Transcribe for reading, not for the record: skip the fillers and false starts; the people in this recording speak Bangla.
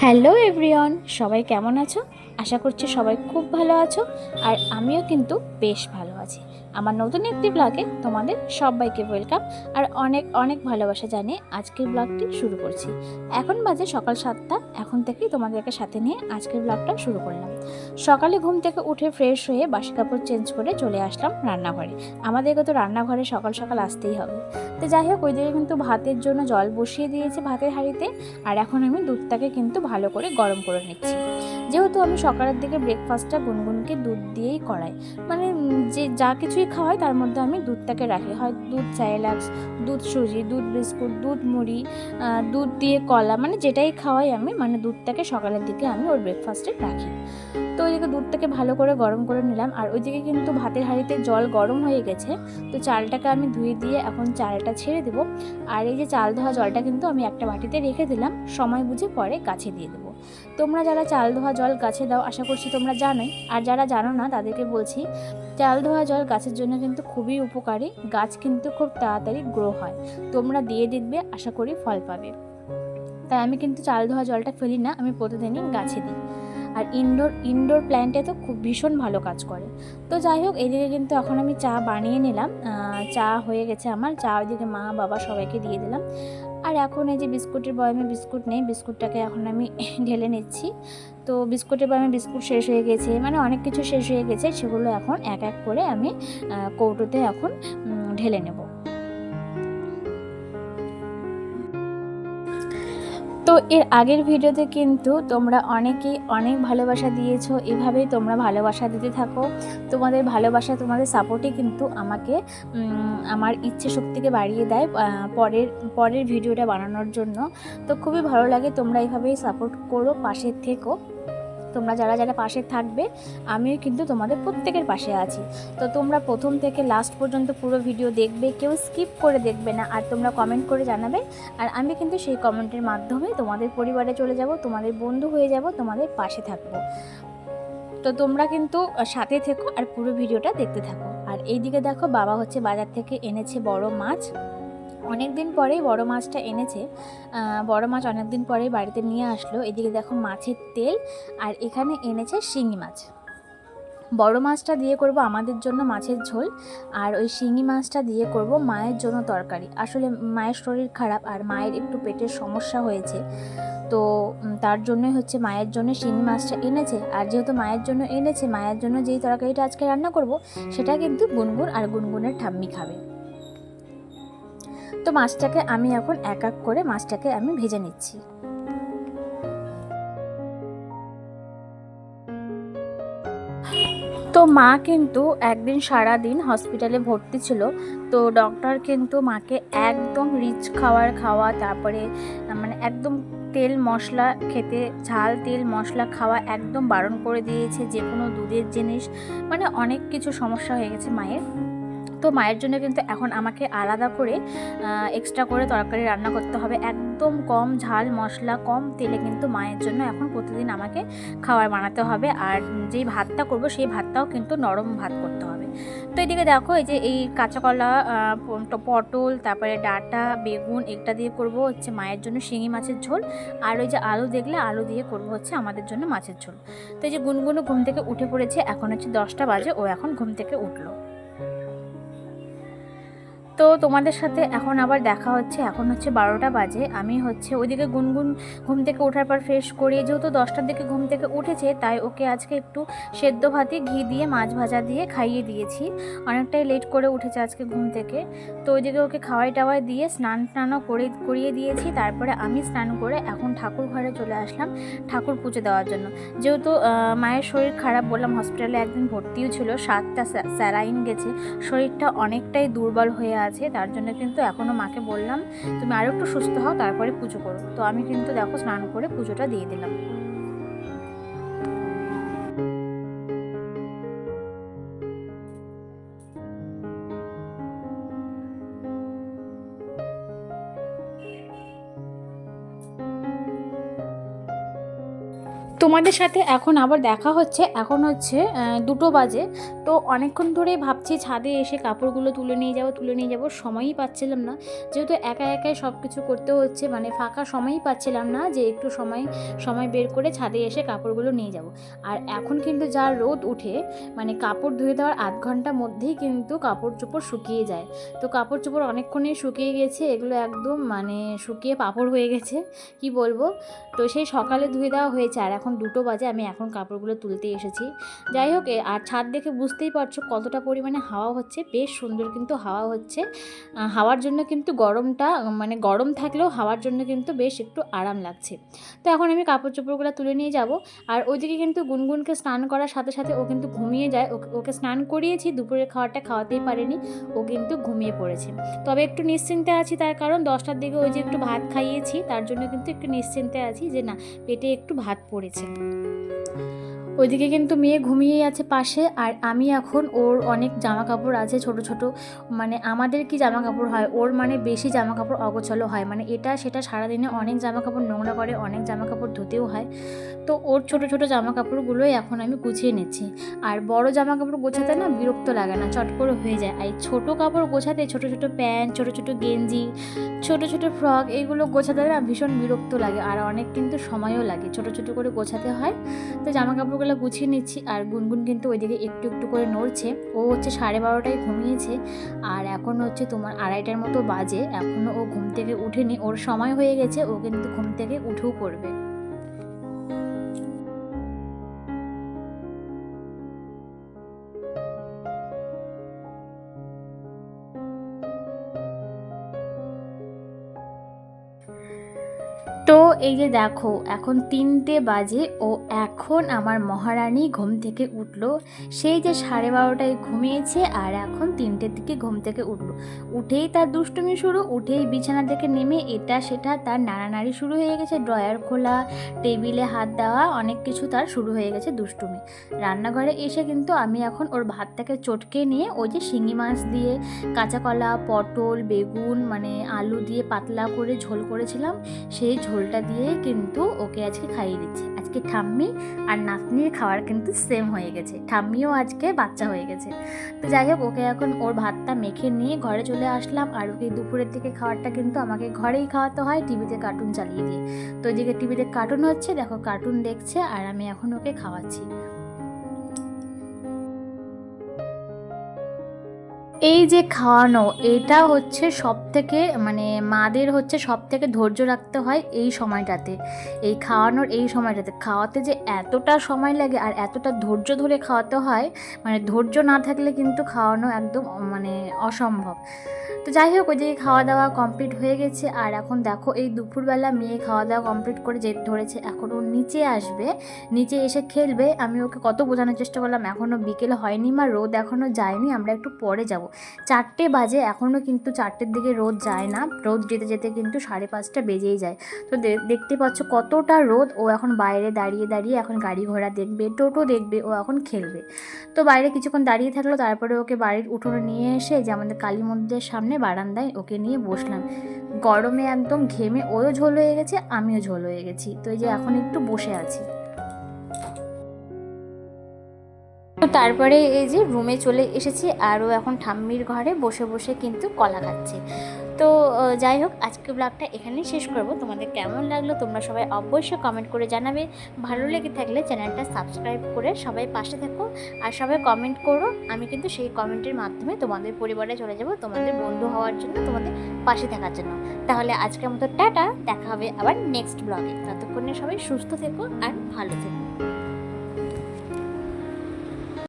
হ্যালো এভরিওয়ান, সবাই কেমন আছো? আশা করছি সবাই খুব ভালো আছো। আর আমিও কিন্তু বেশ ভালো আছি। আমার নতুন একটি ব্লগে তোমাদের সবাইকে ওয়েলকাম আর অনেক অনেক ভালোবাসা জানিয়ে আজকের ব্লগটি শুরু করছি। এখন বাজে সকাল 7টা। এখন থেকেই তোমাদেরকে সাথে নিয়ে আজকের ব্লগটা শুরু করলাম। সকালে ঘুম থেকে উঠে ফ্রেশ হয়ে বাসি কাপড় চেঞ্জ করে চলে আসলাম রান্নাঘরে। আমাদেরকে তো রান্নাঘরে সকাল সকাল আসতেই হবে। তো যাই হোক, ওইদিকে কিন্তু ভাতের জন্য জল বসিয়ে দিয়েছে ভাতের হাঁড়িতে। আর এখন আমি দুধটাকে কিন্তু ভালো করে গরম করে নিচ্ছি। যেহেতু আমি সকালের দিকে ব্রেকফাস্টটা গুনগুনকে দুধ দিয়েই করাই, মানে যে যা কিছুই খাওয়াই তার মধ্যে আমি দুধটাকে রাখি, হয় দুধ সাইলাক্স, দুধ সুজি, দুধ বিস্কুট, দুধ মুড়ি, দুধ দিয়ে কলা, মানে যেটাই খাওয়াই আমি, মানে দুধটাকে সকালের দিকে আমি ওর ব্রেকফাস্টে রাখি। তো ওইদিকে দুধটাকে ভালো করে গরম করে নিলাম, আর ওইদিকে কিন্তু ভাতের হাঁড়িতে জল গরম হয়ে গেছে। তো চালটাকে আমি ধুয়ে দিয়ে এখন চালটা ছেড়ে দেবো। আর এই যে চাল ধোয়া জলটা কিন্তু আমি একটা বাটিতে রেখে দিলাম, সময় বুঝে পরে গাছে দিয়ে দেবো। তোমরা যারা চাল ধোয়া জল গাছে দাও আশা করছি তোমরা জানোই, আর যারা জানো না তাদেরকে বলছি, চাল ধোয়া জল গাছের জন্য কিন্তু খুবই উপকারী। গাছ কিন্তু খুব তাড়াতাড়ি গ্রো হয়। তোমরা দিয়ে দেখবে, আশা করি ফল পাবে। তাই আমি কিন্তু চাল ধোয়া জলটা ফেলি না, আমি প্রতিদিনই গাছে দিই। আর ইনডোর প্ল্যান্টে তো খুব ভীষণ ভালো কাজ করে। তো যাই হোক, এদিকে কিন্তু এখন আমি চা বানিয়ে নিলাম। চা হয়ে গেছে আমার, চা ওইদিকে মা বাবা সবাইকে দিয়ে দিলাম। আর এখন এই যে বিস্কুটের বয়ামে বিস্কুট নেই, বিস্কুটটাকে এখন আমি ঢেলে নিচ্ছি। তো বিস্কুটের বয়ামে বিস্কুট শেষ হয়ে গেছে, মানে অনেক কিছু শেষ হয়ে গেছে, সেগুলো এখন এক এক করে আমি কৌটোতে এখন ঢেলে নেব। তো এর আগের ভিডিওতে কিন্তু তোমরা অনেকেই অনেক ভালোবাসা দিয়েছো, এভাবেই তোমরা ভালোবাসা দিতে থাকো। তোমাদের ভালোবাসা, তোমাদের সাপোর্টই কিন্তু আমাকে আমার ইচ্ছে শক্তিকে বাড়িয়ে দেয় পরের পরের ভিডিওটা বানানোর জন্য। তো খুবই ভালো লাগে, তোমরা এইভাবেই সাপোর্ট করো, পাশে থেকো। তোমরা যারা যারা পাশে থাকবে, আমিও কিন্তু তোমাদের প্রত্যেকের পাশে আছি। তো তোমরা প্রথম থেকে লাস্ট পর্যন্ত পুরো ভিডিও দেখবে, কেউ স্কিপ করে দেখবে না, আর তোমরা কমেন্ট করে জানাবে। আর আমি কিন্তু সেই কমেন্টের মাধ্যমে তোমাদের পরিবারে চলে যাব, তোমাদের বন্ধু হয়ে যাব, তোমাদের পাশে থাকবো। তো তোমরা কিন্তু সাথে থেকো আর পুরো ভিডিওটা দেখতে থাকো। আর এইদিকে দেখো, বাবা হচ্ছে বাজার থেকে এনেছে বড় মাছ। অনেক দিন পরেই বড় মাছটা এনেছে। বড় মাছ অনেক দিন পরেই বাড়িতে নিয়ে আসলো। এদিকে দেখো মাছের তেল, আর এখানে এনেছে শিঙি মাছ। বড় মাছটা দিয়ে করব আমাদের জন্য মাছের ঝোল, আর ওই শিঙি মাছটা দিয়ে করব মায়ের জন্য তরকারি। আসলে মায়ের শরীর খারাপ, আর মায়ের একটু পেটের সমস্যা হয়েছে। তো তার জন্যই হচ্ছে মায়ের জন্য শিঙি মাছটা এনেছে। আর যেহেতু মায়ের জন্য এনেছে, মায়ের জন্য যেই তরকারিটা আজকে রান্না করব, সেটা কিন্তু গুনগুন আর গুনগুনের ঠাম্মি খাবে। তো মাছটাকে আমি এখন এক এক করে মাছটাকে আমি ভেজে নিচ্ছি। তো মা কিন্তু একদিন সারা দিন হসপিটালে ভর্তি ছিল। তো ডক্টর কিন্তু মাকে একদম রিচ খাওয়া, তারপরে মানে একদম তেল মশলা খেতে, ঝাল তেল মশলা খাওয়া একদম বারণ করে দিয়েছে, যে কোনো দুধের জিনিস, মানে অনেক কিছু সমস্যা হয়ে গেছে মায়ের। তো মায়ের জন্য কিন্তু এখন আমাকে আলাদা করে এক্সট্রা করে তরকারি রান্না করতে হবে, একদম কম ঝাল মশলা, কম তেলে কিন্তু মায়ের জন্য এখন প্রতিদিন আমাকে খাবার বানাতে হবে। আর যেই ভাতটা করব সেই ভাতটাও কিন্তু নরম ভাত করতে হবে। তো এদিকে দেখো, এই যে এই কাঁচাকলা, পটল, তারপরে ডাঁটা, বেগুন, এটা দিয়ে করব হচ্ছে মায়ের জন্য শিঙি মাছের ঝোল। আর ওই যে আলু দেখলে, আলু দিয়ে করব হচ্ছে আমাদের জন্য মাছের ঝোল। তো এই যে গুনগুনও ঘুম থেকে উঠে পড়েছে, এখন হচ্ছে 10টা বাজে, ও এখন ঘুম থেকে উঠলো। তো তোমাদের সাথে এখন আবার দেখা হচ্ছে, এখন হচ্ছে 12টা বাজে। আমি হচ্ছে ওইদিকে গুনগুন ঘুম থেকে ওঠার পর ফ্রেশ করি, যেহেতু 10টার দিকে ঘুম থেকে উঠেছে, তাই ওকে আজকে একটু সেদ্ধ ভাতে ঘি দিয়ে মাছ ভাজা দিয়ে খাইয়ে দিয়েছি। অনেকটাই লেট করে উঠেছে আজকে ঘুম থেকে। তো ওইদিকে ওকে খাওয়াই টাওয়াই দিয়ে স্নান টানও করিয়ে দিয়েছি। তারপরে আমি স্নান করে এখন ঠাকুর ঘরে চলে আসলাম ঠাকুর পুজো দেওয়ার জন্য। যেহেতু মায়ের শরীর খারাপ, বললাম হসপিটালে একদিন ভর্তিও ছিল, 7টা স্যালাইন গেছে, শরীরটা অনেকটাই দুর্বল হয়ে আছে। তার জন্য কিন্তু এখনও মাকে বললাম, তুমি আরও একটু সুস্থ হও, তারপরে পুজো করো। তো আমি কিন্তু দেখো স্নান করে পুজোটা দিয়ে দিলাম। তোমাদের সাথে এখন আবার দেখা হচ্ছে। এখন হচ্ছে 2টো বাজে। তো অনেকক্ষণ ধরেই ভাবছি ছাদে এসে কাপড়গুলো তুলে নিয়ে যাবো, সময়ই পাচ্ছিলাম না, যেহেতু একা একাই সব কিছু করতে হচ্ছে, মানে ফাঁকা সময়ই পাচ্ছিলাম না যে একটু সময় বের করে ছাদে এসে কাপড়গুলো নিয়ে যাব। আর এখন কিন্তু যা রোদ উঠে, মানে কাপড় ধুয়ে দেওয়ার আধ ঘন্টার মধ্যেই কিন্তু কাপড় চোপড় শুকিয়ে যায়। তো কাপড় চোপড় অনেকক্ষণই শুকিয়ে গেছে, এগুলো একদম মানে শুকিয়ে পাপড় হয়ে গেছে, কি বলবো। তো সেই সকালে ধুয়ে দেওয়া হয়েছে, আর এখন 2টো বাজে, আমি এখন কাপড়গুলো তুলতে এসেছি। যাই হোক, আর ছাদ দেখে বুঝতেই পারছো কতটা পরিমাণে হাওয়া হচ্ছে, বেশ সুন্দর কিন্তু হাওয়া হচ্ছে। হাওয়ার জন্য কিন্তু গরমটা, মানে গরম থাকলেও হাওয়ার জন্য কিন্তু বেশ একটু আরাম লাগছে। তো এখন আমি কাপড় চোপড়গুলো তুলে নিয়ে যাব। আর ওইদিকে কিন্তু গুনগুনকে স্নান করার সাথে সাথে ও কিন্তু ঘুমিয়ে যায়। ওকে স্নান করিয়েছি, দুপুরের খাওয়াটা খাওয়াতেই পারিনি, ও কিন্তু ঘুমিয়ে পড়েছে। তবে একটু নিশ্চিন্তে আছি, তার কারণ 10টার দিকে ওই যে একটু ভাত খাইয়েছি, তার জন্য কিন্তু একটু নিশ্চিন্তে আছি যে না, পেটে একটু ভাত পড়েছে। ওইদিকে কিন্তু মেয়ে ঘুমিয়েই আছে পাশে, আর আমি এখন ওর অনেক জামা কাপড় আছে ছোট ছোট, মানে আমাদের কি জামা কাপড় হয়, ওর মানে বেশি জামা কাপড় অগোছালো হয়, মানে এটা সেটা সারাদিনে অনেক জামা কাপড় নোংরা করে, অনেক জামা কাপড় ধুতেও হয়। তো ওর ছোট ছোট জামা কাপড়গুলোই এখন আমি গুছিয়ে নিচ্ছি। আর বড় জামা কাপড় গোছাতে না বিরক্ত লাগে না, চট করে হয়ে যায়। আর ছোটো কাপড় গোছাতে, ছোট ছোট প্যান্ট, ছোট ছোট গেঞ্জি, ছোট ছোট ফ্রক, এইগুলো গোছাতে না ভীষণ বিরক্ত লাগে, আর অনেক কিন্তু সময়ও লাগে, ছোট ছোট করে গোছাতে হয়। তো জামা কাপড়গুলো গুছিয়ে নিচ্ছি। আর গুনগুন কিন্তু ওইদিকে একটু একটু করে নড়ছে, ও হচ্ছে 12:30টায় ঘুমিয়েছে, আর এখন হচ্ছে তোমার 2:30টার মতো বাজে, এখনও ও ঘুম থেকে উঠেনি, ওর সময় হয়ে গেছে, ও কিন্তু ঘুম থেকে উঠেও পড়বে। তো এই যে দেখো, এখন 3টে বাজে, ও এখন আমার মহারানী ঘুম থেকে উঠলো। সেই যে 12:30টায় ঘুমিয়েছে, আর এখন 3টের দিকে ঘুম থেকে উঠলো। উঠেই তার দুষ্টুমি শুরু, উঠেই বিছানা থেকে নেমে এটা সেটা তার নাড়ানাড়ি শুরু হয়ে গেছে, ড্রয়ার খোলা, টেবিলে হাত দেওয়া, অনেক কিছু তার শুরু হয়ে গেছে দুষ্টুমি। রান্নাঘরে এসে কিন্তু আমি এখন ওর ভাতটাকে চটকে নিয়ে ওই যে শিঙি মাছ দিয়ে, কাঁচা কলা, পটল, বেগুন, মানে আলু দিয়ে পাতলা করে ঝোল করেছিলাম, সেই ঝোলটা দিয়ে কিন্তু ওকে আজকে খাইয়ে দিচ্ছি। আজকে ঠাম্মি আর নাতনির খাওয়ার কিন্তু সেম হয়ে গেছে, ঠাম্মিও আজকে বাচ্চা হয়ে গেছে। তো যাই হোক, ওকে এখন ওর ভাতটা মেখে নিয়ে ঘরে চলে আসলাম। আর ওকে দুপুরের দিকে খাবারটা কিন্তু আমাকে ঘরেই খাওয়াতে হয়, টিভিতে কার্টুন চালিয়ে দিয়ে। তো ওইদিকে টিভিতে কার্টুন হচ্ছে, দেখো কার্টুন দেখছে, আর আমি এখন ওকে খাওয়াচ্ছি। এই যে খাওয়ানো, এটা হচ্ছে সব থেকে, মানে মাদের হচ্ছে সব থেকে ধৈর্য রাখতে হয় এই সময়টাতে, এই খাওয়ানোর এই সময়টাতে খাওয়াতে যে এতটা সময় লাগে আর এতটা ধৈর্য ধরে খাওয়াতে হয়, মানে ধৈর্য না থাকলে কিন্তু খাওয়ানো একদম মানে অসম্ভব। তো যাই হোক, ওই যে খাওয়া দাওয়া কমপ্লিট হয়ে গেছে। আর এখন দেখো, এই দুপুরবেলা মেয়ে খাওয়া দাওয়া কমপ্লিট করে জেদ ধরেছে, এখন ও নিচে আসবে, নিচে এসে খেলবে। আমি ওকে কত বোঝানোর চেষ্টা করলাম, এখনও বিকেল হয়নি মা, রোদ এখনও যায়নি, আমরা একটু পরে যাব। 4টে বাজে, এখনও কিন্তু 4টের দিকে রোদ যায় না, রোদ যেতে যেতে কিন্তু 5:30 বেজেই যায়। তো দেখতে পাচ্ছ কতটা রোদ, ও এখন বাইরে দাঁড়িয়ে দাঁড়িয়ে এখন গাড়ি ঘোড়া দেখবে, টোটো দেখবে, ও এখন খেলবে। তো বাইরে কিছুক্ষণ দাঁড়িয়ে থাকলো, তারপরে ওকে বাড়ির উঠোনে নিয়ে এসে, যে আমাদের কালী মন্দিরের সামনে বারান্দায় ওকে নিয়ে বসলাম। গরমে একদম ঘেমে ওও ঝোল হয়ে গেছে, আমিও ঝোল হয়ে গেছি। তো এই যে এখন একটু বসে আছি। তো তারপরে এই যে রুমে চলে এসেছি, আরও এখন ঠাম্মির ঘরে বসে বসে কিন্তু কলা খাচ্ছে। তো যাই হোক, আজকে ব্লগটা এখানেই শেষ করব। তোমাদের কেমন লাগলো তোমরা সবাই অবশ্যই কমেন্ট করে জানাবে। ভালো লেগে থাকলে চ্যানেলটা সাবস্ক্রাইব করে সবাই পাশে থাকো, আর সবাই কমেন্ট করো, আমি কিন্তু সেই কমেন্টের মাধ্যমে তোমাদের পরিবারে চলে যাব, তোমাদের বন্ধু হওয়ার জন্য, তোমাদের পাশে থাকার জন্য। তাহলে আজকের মতো টাটা, দেখা হবে আবার নেক্সট ব্লগে। ততক্ষণে সবাই সুস্থ থেকো আর ভালো থেকো।